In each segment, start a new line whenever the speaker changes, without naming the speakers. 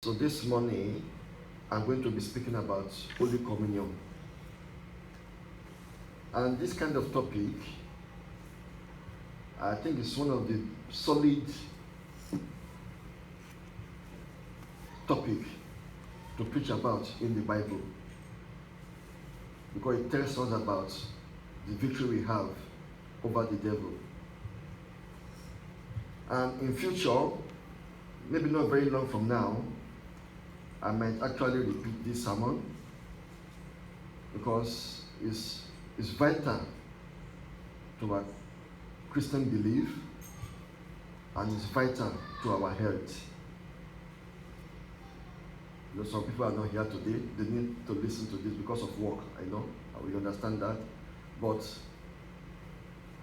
So this morning, I'm going to be speaking about Holy Communion. And this kind of topic, I think is one of the solid topic to preach about in the Bible. Because it tells us about the victory we have over the devil. And in future, maybe not very long from now, I might actually repeat this sermon because it's vital to our Christian belief and it's vital to our health. You know, some people are not here today. They need to listen to this because of work. I know, we understand that. But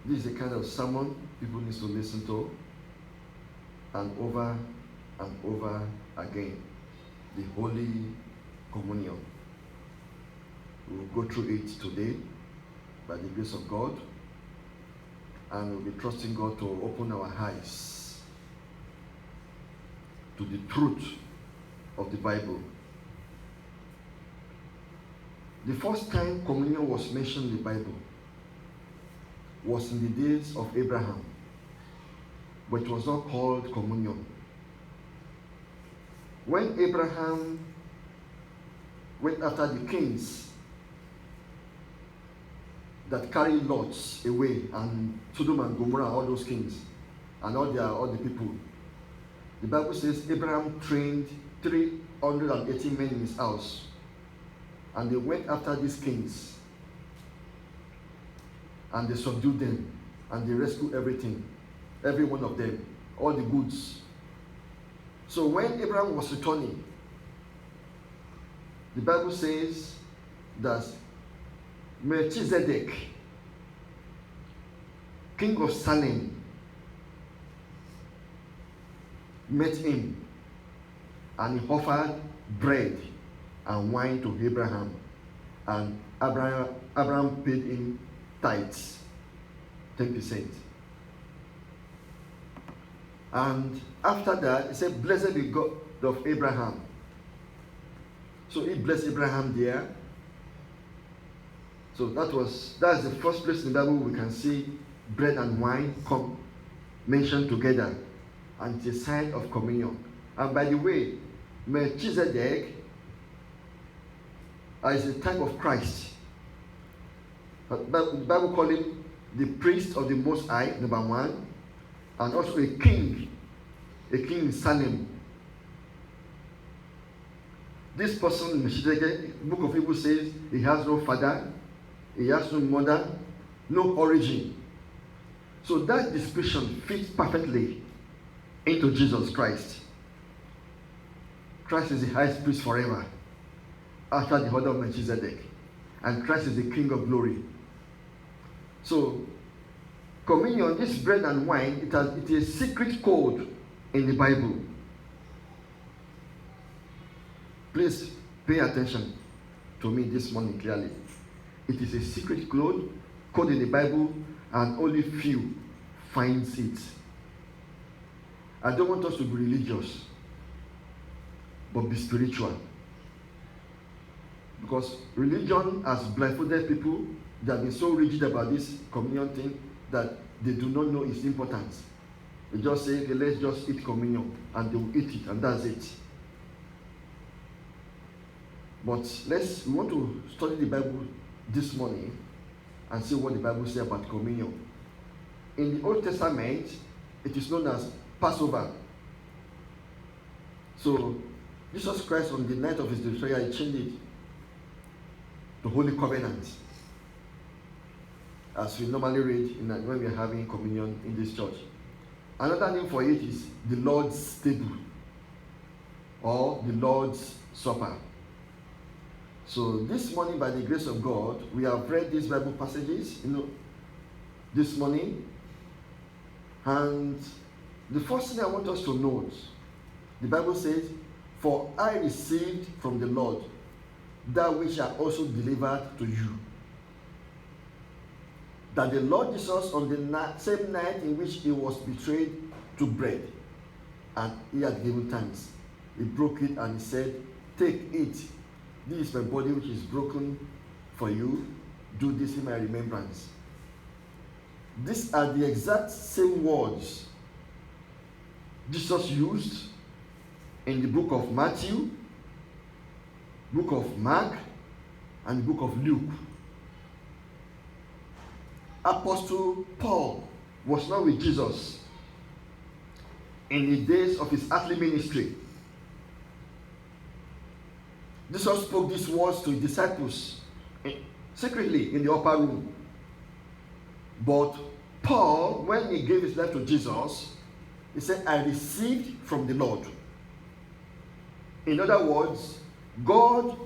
this is the kind of sermon people need to listen to and over again. The Holy Communion. We will go through it today by the grace of God, and we'll be trusting God to open our eyes to the truth of the Bible. The first time communion was mentioned in the Bible was in the days of Abraham, but it was not called communion. When Abraham went after the kings that carried Lot away, and Sodom and Gomorrah, all those kings, and all the people, the Bible says Abraham trained 380 men in his house, and they went after these kings, and they subdued them, and they rescued everything, every one of them, all the goods. So when Abraham was returning, the Bible says that Melchizedek, king of Salem, met him, and he offered bread and wine to Abraham, and Abraham paid him tithes, 10%. And after that, he said, "Blessed be God of Abraham." So he blessed Abraham there. So that's the first place in the Bible we can see bread and wine come mentioned together, and it's a sign of communion. And by the way, Melchizedek is a type of Christ. The Bible calls him the priest of the Most High, number one, and also a king in Salem. This person, Melchizedek, the book of Hebrews says he has no father, he has no mother, no origin. So that description fits perfectly into Jesus Christ. Christ is the highest priest forever, after the order of Melchizedek, and Christ is the King of glory. So communion, this bread and wine, it is a secret code in the Bible. Please pay attention to me this morning clearly. It is a secret code in the Bible, and only few finds it. I don't want us to be religious, but be spiritual. Because religion has blindfolded people. They have been so rigid about this communion thing that they do not know its importance. They just say, "Okay, let's just eat communion," and they will eat it, and that's it. But we want to study the Bible this morning and see what the Bible says about communion. In the Old Testament, it is known as Passover. So Jesus Christ, on the night of his betrayal, he changed it to Holy Covenant, as we normally read when we are having communion in this church. Another name for it is the Lord's table or the Lord's Supper. So this morning, by the grace of God, we have read these Bible passages, this morning. And the first thing I want us to note, the Bible says, "For I received from the Lord that which I also delivered to you, that the Lord Jesus, on the same night in which he was betrayed, took bread, and he had given thanks, he broke it and he said, take it. This is my body which is broken for you. Do this in my remembrance. These are the exact same words Jesus used in the book of Matthew, book of Mark, and the book of Luke. Apostle Paul was not with Jesus in the days of his earthly ministry. Jesus spoke these words to his disciples secretly in the upper room. But Paul, when he gave his life to Jesus, he said, I received from the Lord. In other words, God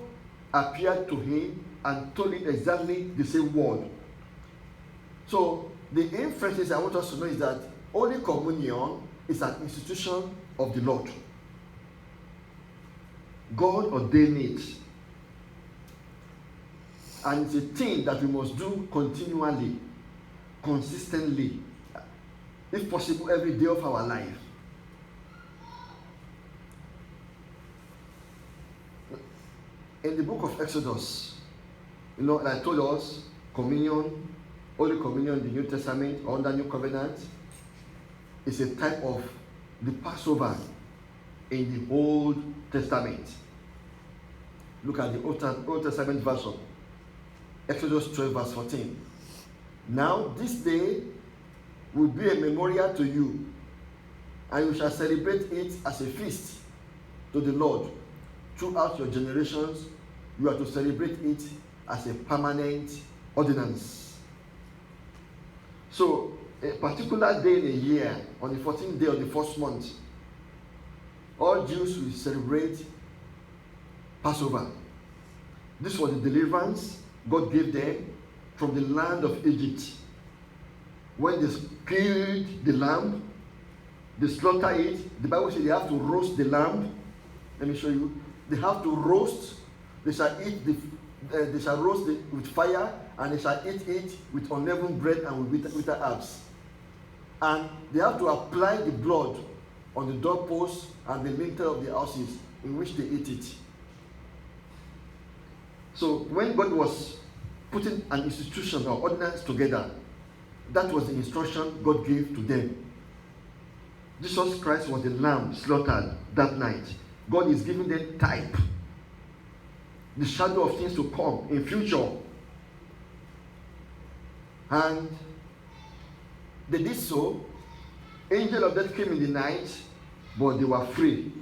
appeared to him and told him exactly the same word. So the inferences I want us to know is that Holy Communion is an institution of the Lord. God ordained it. And it's a thing that we must do continually, consistently, if possible, every day of our life. In the book of Exodus, like I told us, communion, Holy Communion in the New Testament, or under New Covenant, is a type of the Passover in the Old Testament. Look at the Old Testament version. Exodus 12 verse 14. Now this day will be a memorial to you, and you shall celebrate it as a feast to the Lord. Throughout your generations, you are to celebrate it as a permanent ordinance. So, a particular day in a year, on the 14th day of the first month, all Jews will celebrate Passover. This was the deliverance God gave them from the land of Egypt. When they killed the lamb, they slaughter it. The Bible says they have to roast the lamb. Let me show you. They have to roast. They shall eat they shall roast it with fire, and they shall eat it with unleavened bread and with bitter herbs. And they have to apply the blood on the doorposts and the lintel of the houses in which they eat it. So when God was putting an institution or ordinance together, that was the instruction God gave to them. Jesus Christ was the lamb slaughtered that night. God is giving them type, the shadow of things to come in future. And they did so. Angel of death came in the night, but they were free.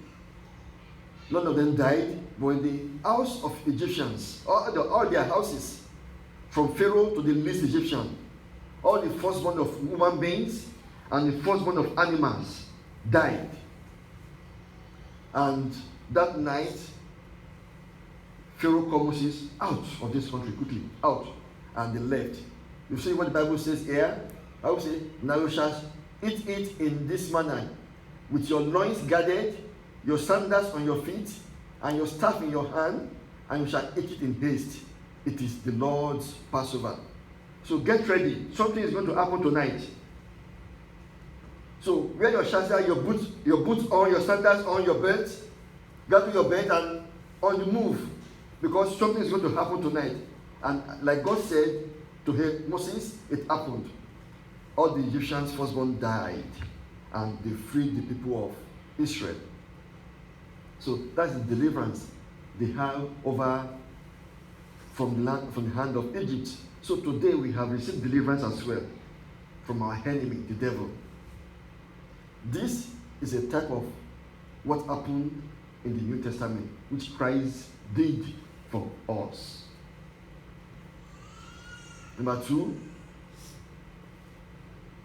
None of them died, but in the house of Egyptians, all their houses, from Pharaoh to the least Egyptian, all the firstborn of human beings and the firstborn of animals died. And that night, Pharaoh called Moses out of this country quickly, out, and they left. You see what the Bible says here? The Bible says, now you shall eat it in this manner, with your loins girded, your sandals on your feet, and your staff in your hand, and you shall eat it in haste. It is the Lord's Passover. So get ready. Something is going to happen tonight. So wear your shazia, your boots on, your sandals on, your belt. Gather your belt and on the move, because something is going to happen tonight. And like God said to Moses, it happened. All the Egyptians' firstborn died, and they freed the people of Israel. So that's the deliverance they have over from the hand of Egypt. So today we have received deliverance as well from our enemy, the devil. This is a type of what happened in the New Testament, which Christ did for us. Number 2,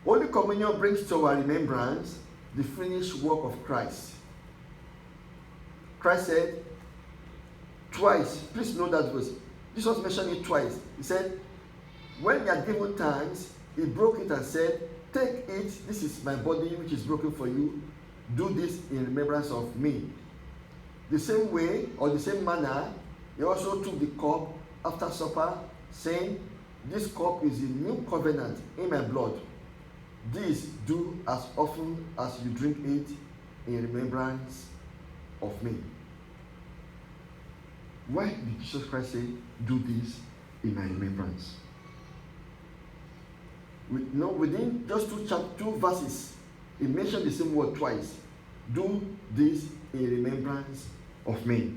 Holy Communion brings to our remembrance the finished work of Christ. Christ said twice, please note that verse. Jesus mentioned it twice. He said, when he had given thanks, he broke it and said, take it, this is my body which is broken for you. Do this in remembrance of me. The same way, or the same manner, he also took the cup after supper, saying, this cup is the new covenant in my blood. This do as often as you drink it in remembrance of me. Why did Jesus Christ say, do this in my remembrance? Within just two verses, he mentioned the same word twice. Do this in remembrance of me.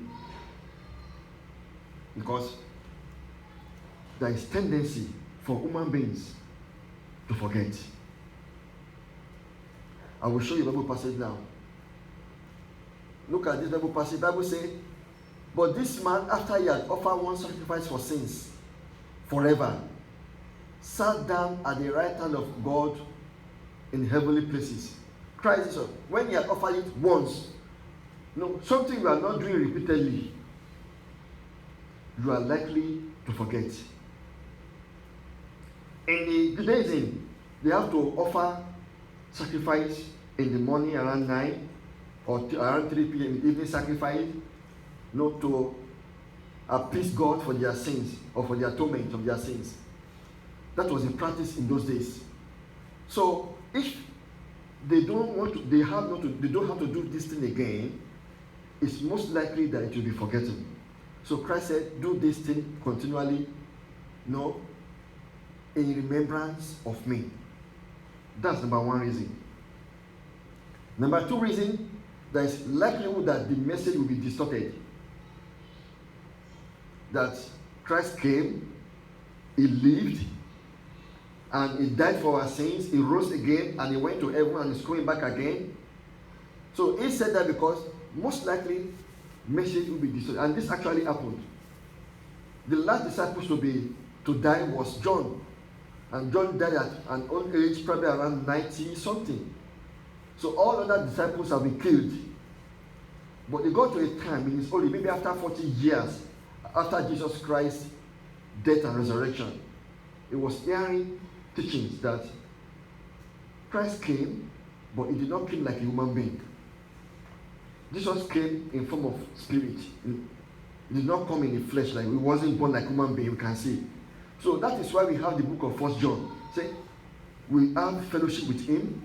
Because there is tendency for human beings to forget. I will show you the Bible passage now. Look at this Bible passage. The Bible says, but this man, after he had offered one sacrifice for sins forever, sat down at the right hand of God in heavenly places. Christ Jesus, when he had offered it once, something you are not doing repeatedly, you are likely to forget. In the Judaism, they have to offer sacrifice in the morning around 9 or around 3 p.m. in the evening sacrifice, to appease God for their sins or for the atonement of their sins. That was a practice in those days. So if they don't have to do this thing again, it's most likely that it will be forgotten. So Christ said, do this thing continually, in remembrance of me. That's number one reason. Number two reason, there is likelihood that the message will be distorted. That Christ came, he lived, and he died for our sins, he rose again, and he went to heaven and is coming back again. So he said that because most likely message will be distorted. And this actually happened. The last disciple to die was John. And John died at an old age, probably around 90 something. So all other disciples have been killed. But they got to a time in his old, maybe after 40 years, after Jesus Christ's death and resurrection, he was hearing teachings that Christ came, but he did not come like a human being. Jesus came in form of spirit. He did not come in the flesh, like he wasn't born like a human being, we can see. So that is why we have the book of 1 John. Say, we have fellowship with him,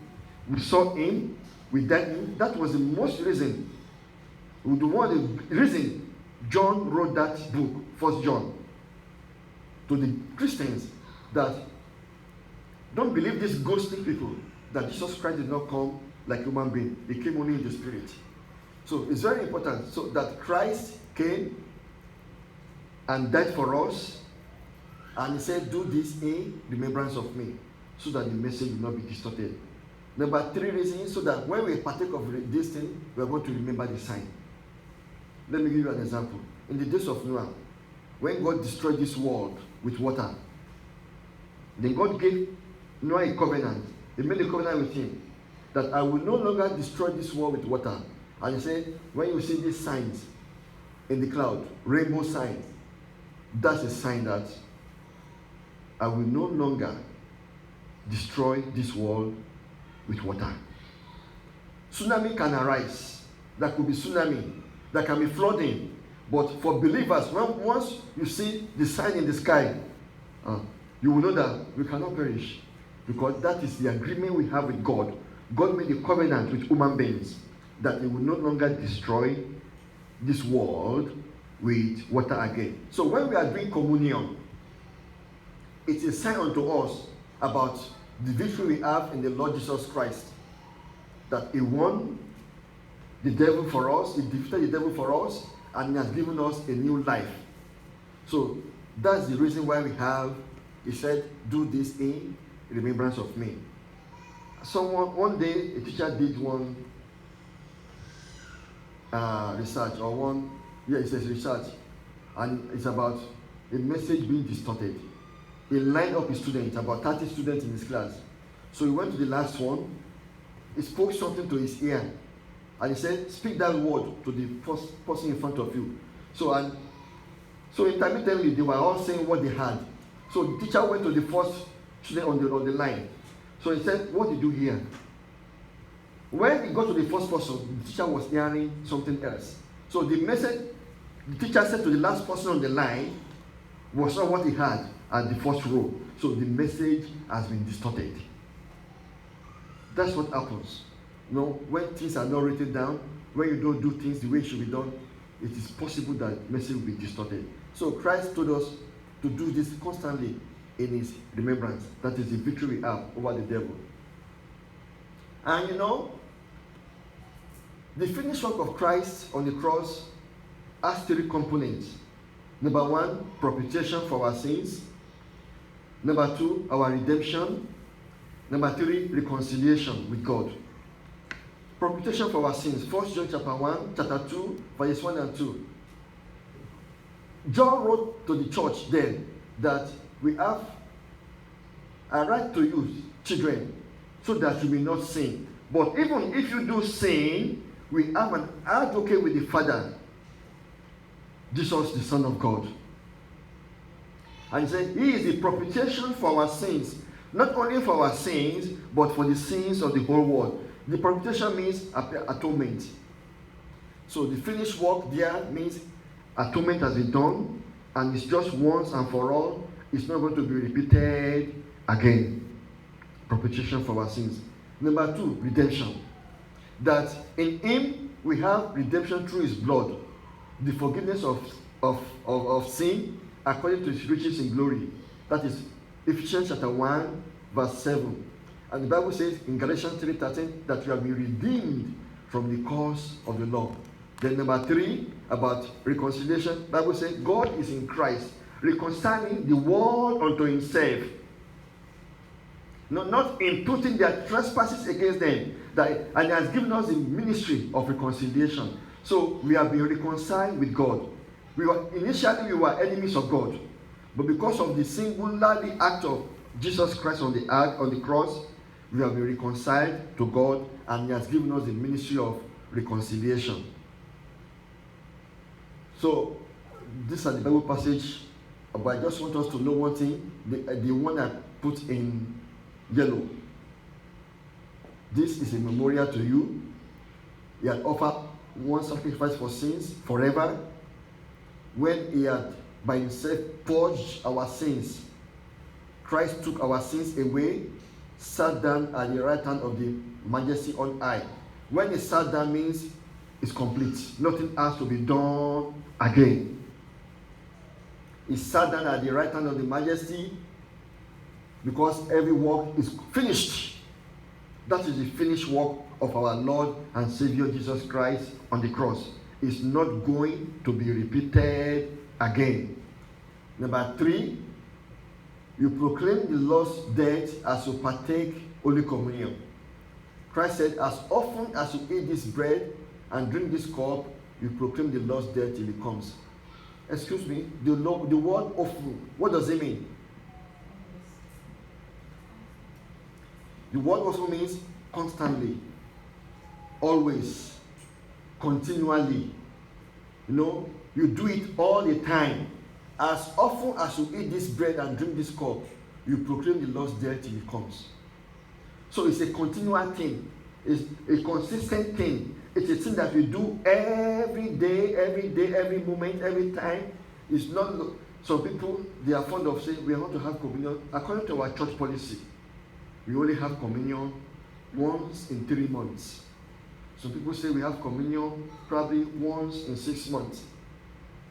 we saw him, we died in him. That was the most reason, the reason John wrote that book, 1 John, to the Christians, that don't believe these ghostly people, that Jesus Christ did not come like human being. He came only in the spirit. So it's very important. So that Christ came and died for us, and he said, do this in remembrance of me, so that the message will not be distorted. Number three reason, so that when we partake of this thing, we are going to remember the sign. Let me give you an example. In the days of Noah, when God destroyed this world with water, then God gave Noah a covenant. He made a covenant with him that I will no longer destroy this world with water. And he said, when you see these signs in the cloud, rainbow signs, that's a sign that I will no longer destroy this world with water. Tsunami can arise. There could be tsunami. There can be flooding. But for believers, once you see the sign in the sky, you will know that we cannot perish. Because that is the agreement we have with God. God made a covenant with human beings that he will no longer destroy this world with water again. So when we are doing communion, it's a sign unto us about the victory we have in the Lord Jesus Christ. That he won the devil for us, he defeated the devil for us, and he has given us a new life. So that's the reason why he said, do this in remembrance of me. One day, a teacher did one research, it says research, and it's about a message being distorted. He lined up his students, about 30 students in his class. So he went to the last one, he spoke something to his ear, and he said, speak that word to the first person in front of you. So intermittently, they were all saying what they had. So the teacher went to the first student on the line. So he said, what did you hear? When he got to the first person, the teacher was hearing something else. So the message the teacher said to the last person on the line was not what he had at the first row. So the message has been distorted. That's what happens. When things are not written down, when you don't do things the way it should be done, it is possible that message will be distorted. So Christ told us to do this constantly in his remembrance. That is the victory we have over the devil. And you know, the finished work of Christ on the cross has three components. Number one, propitiation for our sins. Number two, our redemption. Number three, reconciliation with God. Propitiation for our sins. 1 John chapter 1, chapter 2, verses 1 and 2. John wrote to the church then that we have a right to you, children, so that you may not sin. But even if you do sin, we have an advocate with the Father, Jesus, the Son of God. And he said, he is the propitiation for our sins, not only for our sins, but for the sins of the whole world. The propitiation means atonement. So the finished work there means atonement has been done, and it's just once and for all. It's not going to be repeated again. Propitiation for our sins. Number two, redemption. That in him we have redemption through his blood, the forgiveness of sin according to his riches in glory. That is Ephesians chapter 1, verse 7. And the Bible says in Galatians 3:13 that you have been redeemed from the curse of the law. Then number three, about reconciliation, the Bible says God is in Christ, reconciling the world unto himself. Not imputing their trespasses against them. And he has given us the ministry of reconciliation. So we have been reconciled with God. Initially we were enemies of God. But because of the singularly act of Jesus Christ on the cross, we have been reconciled to God, and he has given us the ministry of reconciliation. So these are the Bible passage, but I just want us to know one thing, the one I put in yellow. This is a memorial to you. He had offered one sacrifice for sins forever. When he had by himself purged our sins, Christ took our sins away, sat down at the right hand of the Majesty on high. When he sat down means it's complete. Nothing has to be done again. He sat down at the right hand of the Majesty because every work is finished. That is the finished work of our Lord and Savior Jesus Christ on the cross. It's not going to be repeated again. Number three, you proclaim the Lord's death as you partake Holy Communion. Christ said, as often as you eat this bread and drink this cup, you proclaim the Lord's death till he comes. Excuse me, the word often, what does it mean? The word also means constantly, always, continually. You do it all the time. As often as you eat this bread and drink this cup, you proclaim the Lord's death till he comes. So it's a continual thing. It's a consistent thing. It's a thing that we do every day, every moment, every time. It's not, some people, they are fond of saying, we want to have communion. According to our church policy, we only have communion once in 3 months. Some people say we have communion probably once in 6 months.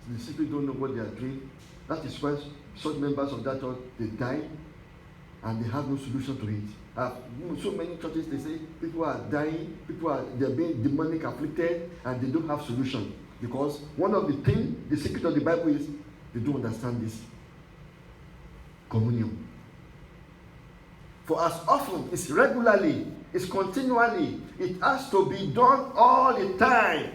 They simply don't know what they are doing. That is why such members of that church, they die and they have no solution to it. So many churches, they say people are dying, they're being demonic afflicted, and they don't have solution. Because one of the things, the secret of the Bible is, they don't understand this. Communion. For as often, it's regularly, it's continually, it has to be done all the time.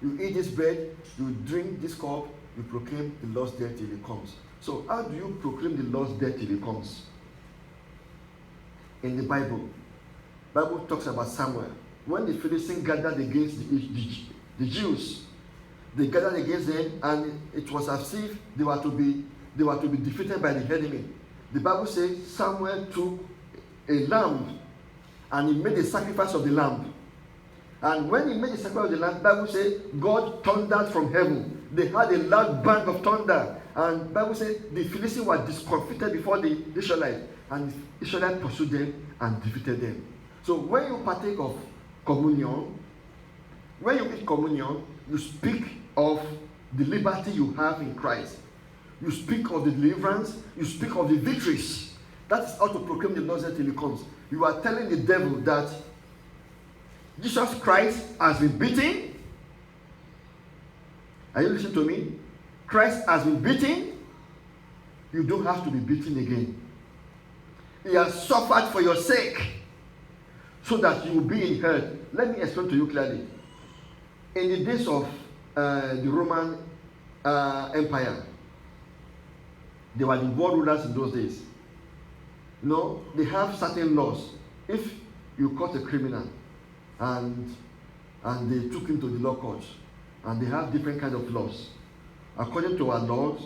You eat this bread, you drink this cup, you proclaim the Lord's death till he comes. So how do you proclaim the Lord's death till he comes? In the Bible talks about Samuel. When the Philistines gathered against the Jews, they gathered against them, and it was as if they were to be defeated by the enemy. The Bible says Samuel took a lamb and he made a sacrifice of the lamb. And when he made the sacrifice of the lamb, the Bible says God thundered from heaven. They had a loud bang of thunder. And the Bible says the Philistines were discomfited before the Israelites. And the Israelites pursued them and defeated them. So when you partake of communion, when you eat communion, you speak of the liberty you have in Christ. You speak of the deliverance. You speak of the victories. That is how to proclaim the Lord's death till he comes. You are telling the devil that Jesus Christ has been beaten. Are you listening to me? Christ has been beaten. You don't have to be beaten again. He has suffered for your sake so that you will be in heaven. Let me explain to you clearly. In the days of the Roman Empire, they were the world rulers in those days. No, they have certain laws. If you caught a criminal and they took him to the law court, and they have different kinds of laws. According to our laws,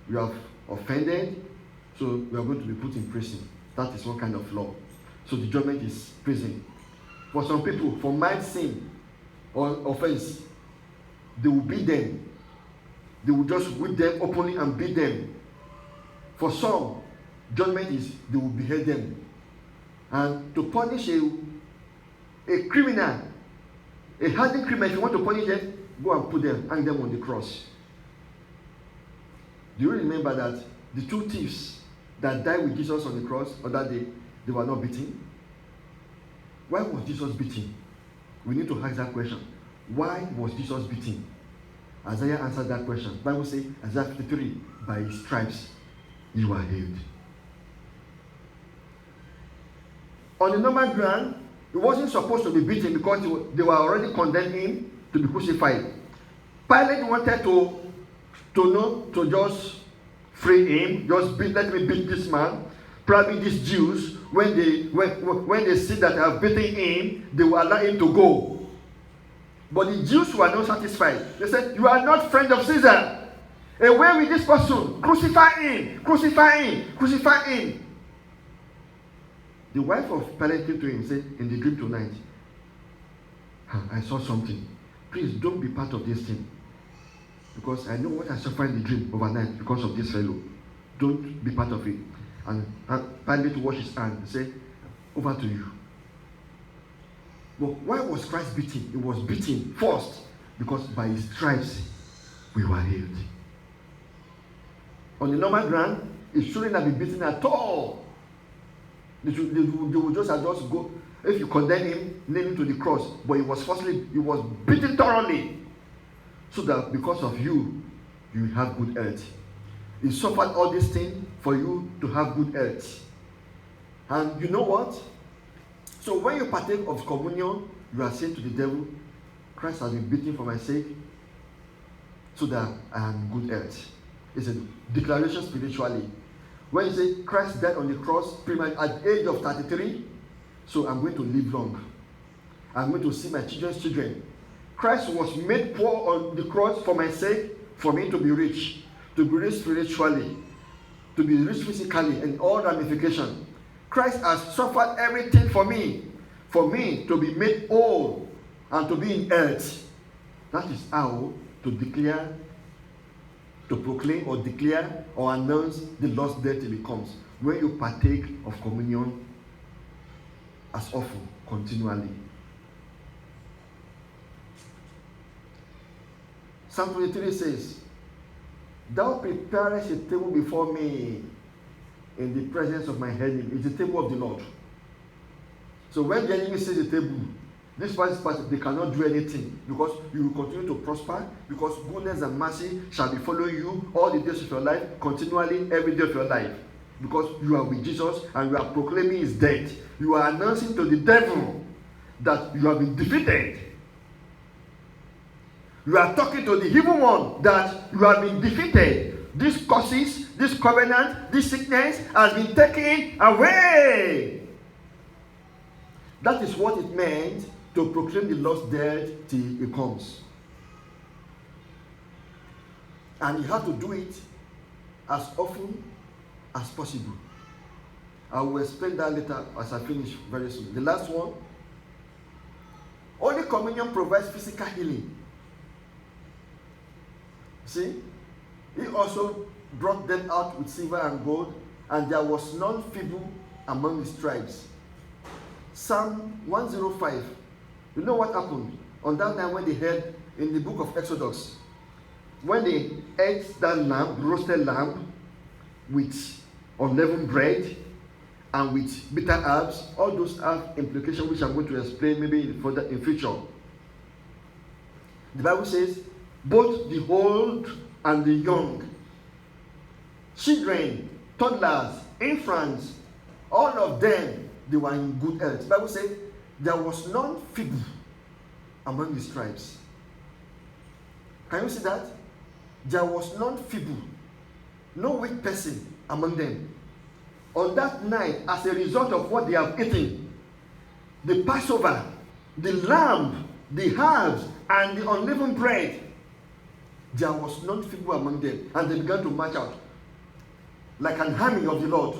you have offended, so you are going to be put in prison. That is one kind of law. So the judgment is prison. For some people, for mild sin or offense, they will beat them. They will just whip them openly and beat them. For some, judgment is they will behead them. And to punish a criminal, a hardened criminal, if you want to punish them, go and put them, hang them on the cross. Do you remember that the two thieves that died with Jesus on the cross on that day, they were not beaten? Why was Jesus beaten? We need to ask that question. Why was Jesus beaten? Isaiah answered that question. The Bible says, Isaiah 53, by his stripes you are healed. On the normal ground, he wasn't supposed to be beaten because they were already condemning him to be crucified. Pilate wanted to just free him, let me beat this man. Probably these Jews, when they see that I have beaten him, they will allow him to go. But the Jews were not satisfied. They said, you are not friend of Caesar. Away with this person. Crucify him. Crucify him. Crucify him. The wife of Pilate came to him and said, in the dream tonight, I saw something. Please don't be part of this thing. Because I know what I suffered in the dream overnight because of this fellow. Don't be part of it. And Pilate washed his hand and said, over to you. But why was Christ beaten? He was beaten first because by his stripes we were healed. On the normal ground, he shouldn't have been beaten at all. They would just go. If you condemn him, nail him to the cross. But he was beaten thoroughly. So that because of you, you have good health. He suffered all these things for you to have good health. And you know what? So when you partake of communion, you are saying to the devil, Christ has been beaten for my sake, so that I am in good health. It's a declaration spiritually. When you say Christ died on the cross pretty much at the age of 33, so I'm going to live long. I'm going to see my children's children. Christ was made poor on the cross for my sake, for me to be rich spiritually, to be rich physically, and all ramifications. Christ has suffered everything for me to be made whole and to be in health. That is how to declare, to proclaim or declare or announce the Lord's death till it comes. When you partake of communion as often, continually. Psalm 23 says, thou preparest a table before me in the presence of my enemy. It's the table of the Lord. So when the enemy sees the table, this part, they cannot do anything because you will continue to prosper, because goodness and mercy shall be following you all the days of your life, continually every day of your life. Because you are with Jesus and you are proclaiming his death. You are announcing to the devil that you have been defeated. You are talking to the evil one that you have been defeated. These curses, this covenant, this sickness has been taken away. That is what it meant to proclaim the Lord's death till it comes. And you have to do it as often as possible. I will explain that later as I finish very soon. The last one. Holy Communion provides physical healing. See, he also brought them out with silver and gold, and there was none feeble among his tribes. Psalm 105. You know what happened? On that night when they heard in the book of Exodus, when they ate that lamb, roasted lamb, with unleavened bread and with bitter herbs, all those have implications which I'm going to explain maybe further in future. The Bible says, both the old and the young, children, toddlers, infants, all of them, they were in good health. The Bible says there was none feeble among the tribes. Can you see that? There was none feeble, no weak person among them. On that night, as a result of what they have eaten, the Passover, the lamb, the herbs, and the unleavened bread, there was none feeble among them. And they began to march out like an army of the Lord.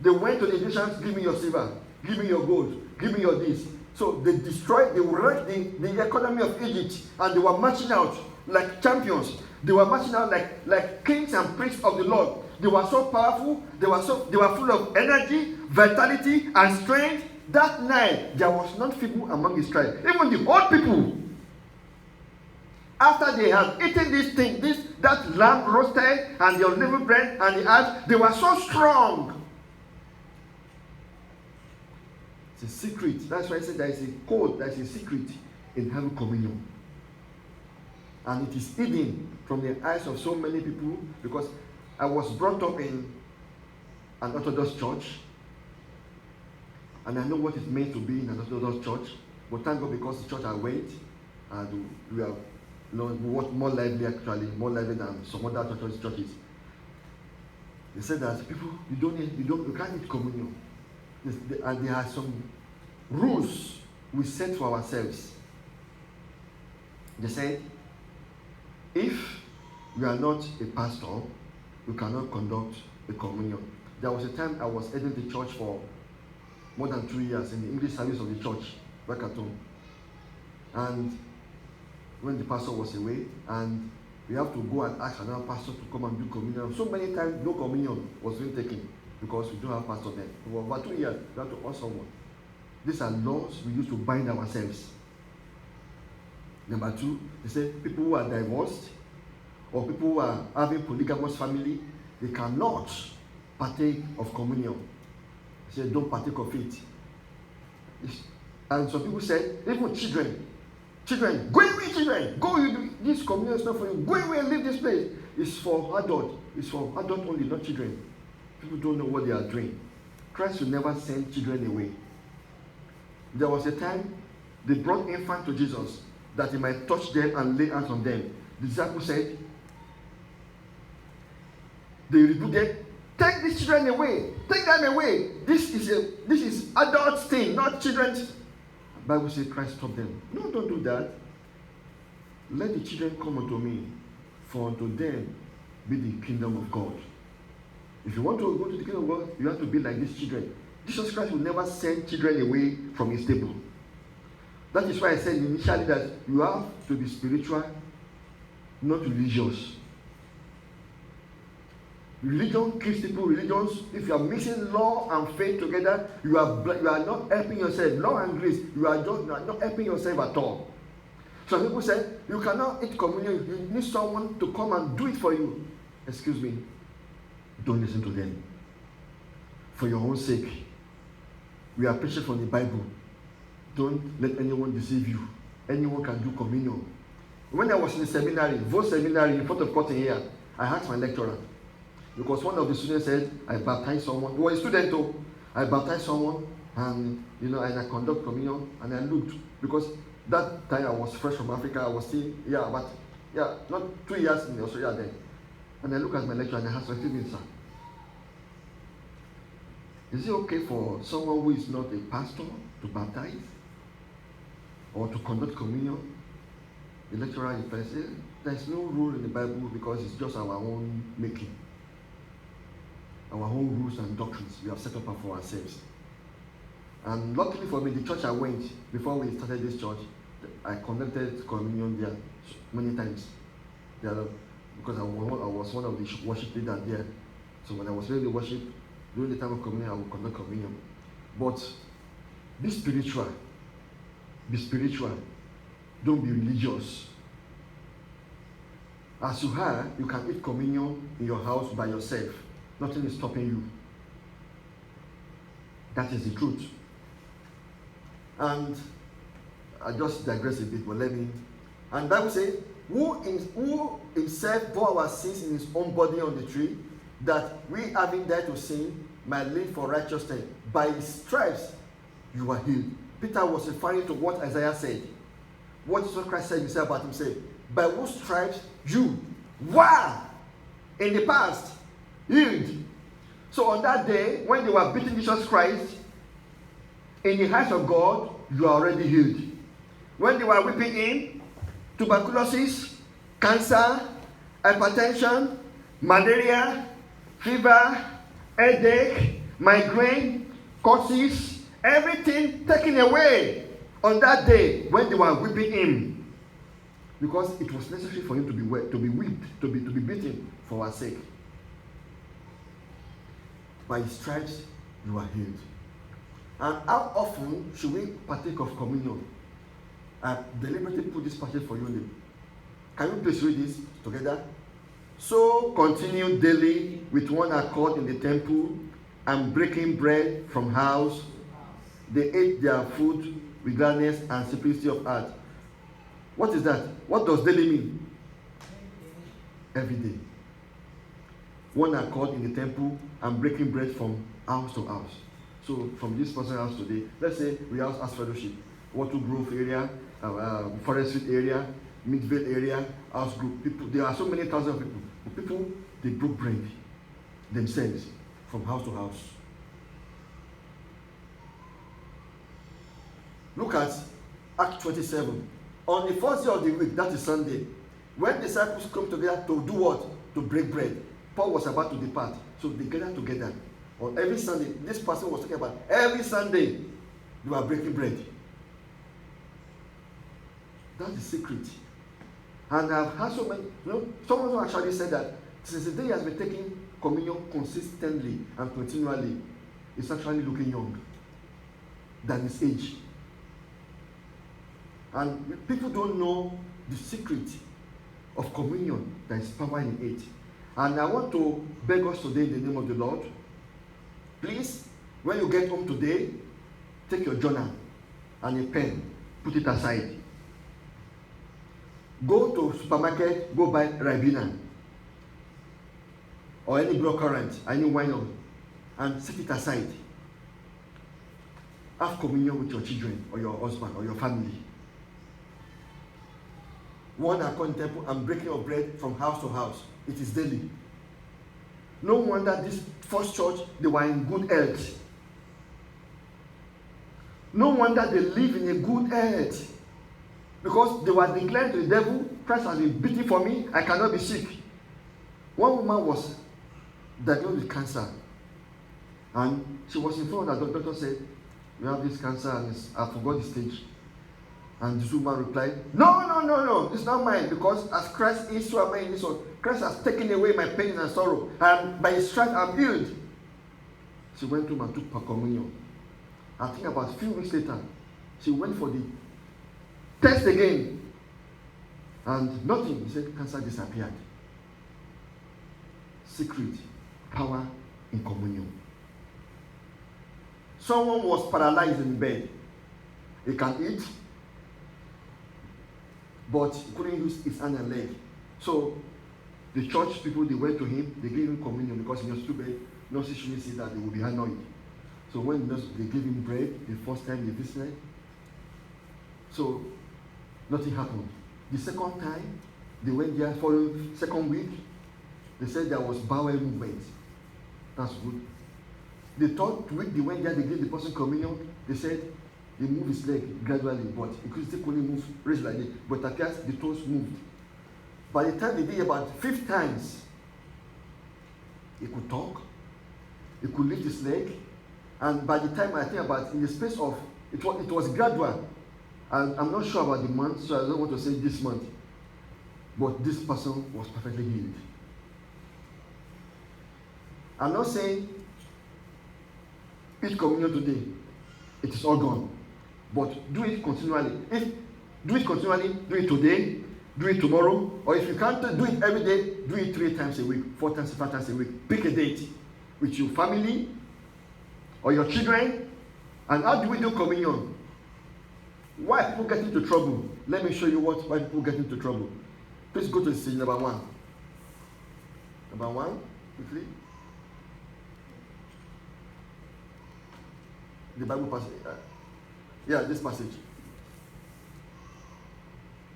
They went to the Egyptians, give me your silver, give me your gold, give me your this. So they destroyed, they wrecked the economy of Egypt, and they were marching out like champions. They were marching out like kings and priests of the Lord. They were so powerful, they were full of energy, vitality, and strength. That night, there was none feeble among his tribe. Even the old people, after they had eaten this thing, that lamb roasted and the unleavened bread and the herbs, they were so strong. It's a secret. That's why I said there is a code, there is a secret in having communion. And it is hidden from the eyes of so many people, because I was brought up in an Orthodox church, and I know what it meant to be in an Orthodox church. But thank God, because the church I went, and we are more lively, actually, more lively than some other churches. They said that people, you can't eat communion. And there are some rules we set for ourselves. They said, if you are not a pastor, you cannot conduct a communion. There was a time I was heading the church for more than 2 years in the English service of the church back at home. And when the pastor was away, and we have to go and ask another pastor to come and do communion. So many times no communion was being taken because we don't have pastor then. For about 2 years, we have to ask someone. These are laws we use to bind ourselves. Number two, they say people who are divorced or people who are having polygamous family, they cannot partake of communion. They say don't partake of it. And some people said, even children, go away, children, go, this communion is not for you, go away and leave this place. It's for adult. It's for adult only, not children. People don't know what they are doing. Christ will never send children away. There was a time they brought infants to Jesus that he might touch them and lay hands on them. The disciples said, they rebuked them, take these children away, take them away. This is adult thing, not children's. The Bible says Christ stopped them. No, don't do that. Let the children come unto me, for unto them be the kingdom of God. If you want to go to the kingdom of God, you have to be like these children. Jesus Christ will never send children away from his table. That is why I said initially that you have to be spiritual, not religious. Religion keeps people religious. If you are mixing law and faith together, you are not helping yourself. Law and grace, you are not helping yourself at all. Some people say you cannot eat communion. You need someone to come and do it for you. Excuse me. Don't listen to them. For your own sake. We are preaching from the Bible. Don't let anyone deceive you. Anyone can do communion. When I was in the seminary, Voice Seminary in front of Cotton here, I asked my lecturer, because one of the students said, I baptized someone. He was a student too. I baptized someone, and and I conduct communion, and I looked, because that time I was fresh from Africa. I was still, not 2 years in Australia then. And I look at my lecturer and I asked, excuse me, sir, is it okay for someone who is not a pastor to baptize or to conduct communion? The lecturer replied, there is no rule in the Bible, because it's just our own making. Our own rules and doctrines we have set up for ourselves. And luckily for me, the church I went, before we started this church, I conducted communion there many times. Because I was one of the worship leaders there. So when I was ready to worship, during the time of communion, I would conduct communion. But be spiritual. Be spiritual. Don't be religious. As you are, you can eat communion in your house by yourself. Nothing is stopping you. That is the truth. And I just digress a bit, but let me. And Bible says, who himself bore our sins in his own body on the tree, that we having died to sin might live for righteousness. By his stripes you are healed. Peter was referring to what Isaiah said. What Jesus Christ said himself about himself. By whose stripes you were in the past healed. So on that day, when they were beating Jesus Christ, in the eyes of God, you are already healed. When they were whipping him, tuberculosis, cancer, hypertension, malaria, fever, headache, migraine, causes, everything taken away on that day when they were whipping him, because it was necessary for him to be whipped, to be beaten for our sake. By his stripes you are healed. And how often should we partake of communion? I deliberately put this passage for you. Can you please read this together? So continue daily with one accord in the temple and breaking bread from house. They ate their food with gladness and simplicity of heart. What is that? What does daily mean? Every day. One accord in the temple and breaking bread from house to house. So from this person's house today, let's say we have as fellowship, Water Grove area, Forest Street area, Midvale area, house group. People, there are so many thousands of people. But people, they broke bread themselves from house to house. Look at Act 27. On the first day of the week, that is Sunday, when disciples come together to do what? To break bread. Paul was about to depart, so they gathered together. On every Sunday, this person was talking about every Sunday they were breaking bread. That's the secret. And I've had so many, someone actually said that since the day he has been taking communion consistently and continually, he's actually looking young than his age. And people don't know the secret of communion, there is power in it. And I want to beg us today in the name of the Lord, please, when you get home today, take your journal and a pen, put it aside. Go to supermarket, go buy Ribena or any blackcurrant, any wine, and set it aside. Have communion with your children or your husband or your family. One accord in temple and breaking of bread from house to house. It is daily. No wonder this first church, they were in good health. No wonder they live in a good health. Because they were declared to the devil, Christ has been beaten for me, I cannot be sick. One woman was diagnosed with cancer. And she was informed that the doctor said, you have this cancer and I forgot the stage. And this woman replied, no, it's not mine, because as Christ is, so am I in this one. Christ has taken away my pain and sorrow, and by his stripes I'm healed. She went home and took her communion. I think about a few weeks later, she went for the test again, and nothing. He said cancer disappeared. Secret, power in communion. Someone was paralyzed in bed. He can eat, but he couldn't use his hand and leg. So the church people, they went to him, they gave him communion because he was too bad. Nurses shouldn't see that, they would be annoyed. So when they gave him bread the first time they visited, so nothing happened. The second time they went there for the second week, they said there was bowel movement. That's good. The third week they went there, they gave the person communion, they said they moved his leg gradually, but he couldn't move, raise like this, but at last the toes moved. By the time they did about 5 times, he could talk, he could lift his leg, and by the time I think about in the space of, it was gradual. And I'm not sure about the month, so I don't want to say this month, but this person was perfectly healed. I'm not saying eat communion today, it is all gone, but do it continually. If Do it continually, do it today, do it tomorrow, or if you can't do it every day, do it 3 times a week, 4 times, 5 times a week. Pick a date with your family or your children. And how do we do communion? Why people get into trouble? Let me show you why people get into trouble. Please go to stage number 1. Number 1, quickly. The Bible passage. This passage.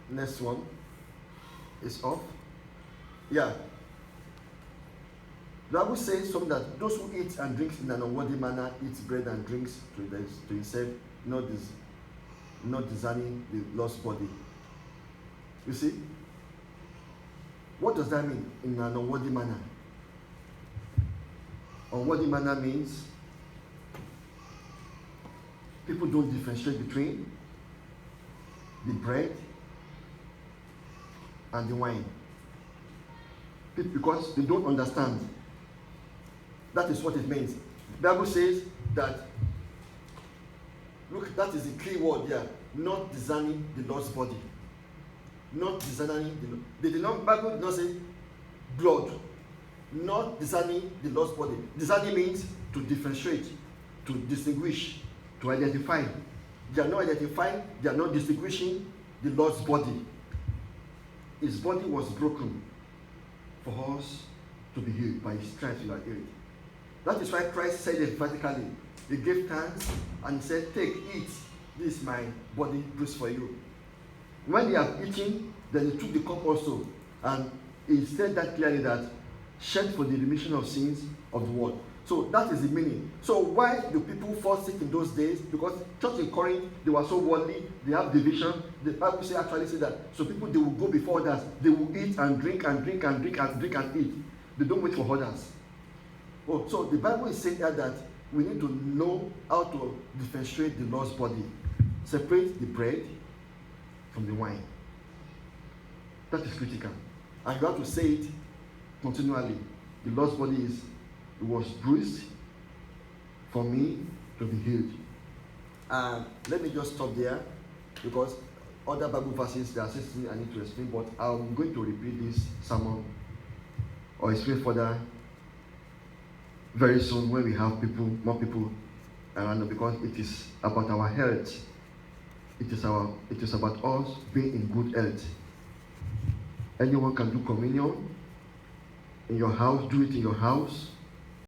Next one is off. The Bible says something that those who eat and drink in an unworthy manner eat bread and drinks to himself, not discerning the Lord's body. You see? What does that mean in an unworthy manner? Unworthy manner means people don't differentiate between the bread and the wine. Because they don't understand. That is what it means. The Bible says that, look, that is the key word there, not discerning the Lord's body. Not discerning the Bible did not say blood. Not discerning the Lord's body. Discerning means to differentiate, to distinguish, to identify. They are not identifying, they are not distinguishing the Lord's body. His body was broken for us to be healed. By his stripes you are healed. That is why Christ said emphatically. He gave thanks and he said, take, eat. This is my body bruised for you. When they have eaten, then he took the cup also. And he said that clearly, that shed for the remission of sins of the world. So that is the meaning. So why do people fall sick in those days? Because church in Corinth, they were so worldly, they have division. The Bible actually says that. So people, they will go before others. They will eat and drink and drink and drink and drink and eat. They don't wait for others. Oh, so the Bible is saying here that we need to know how to differentiate the Lord's body. Separate the bread from the wine. That is critical. And you have to say it continually. The Lord's body was bruised for me to be healed. Let me just stop there, because other Bible verses that assist me I need to explain, but I'm going to repeat this sermon or explain further very soon when we have more people around, because it is about our health. It is about us being in good health. Anyone can do communion in your house. Do it in your house.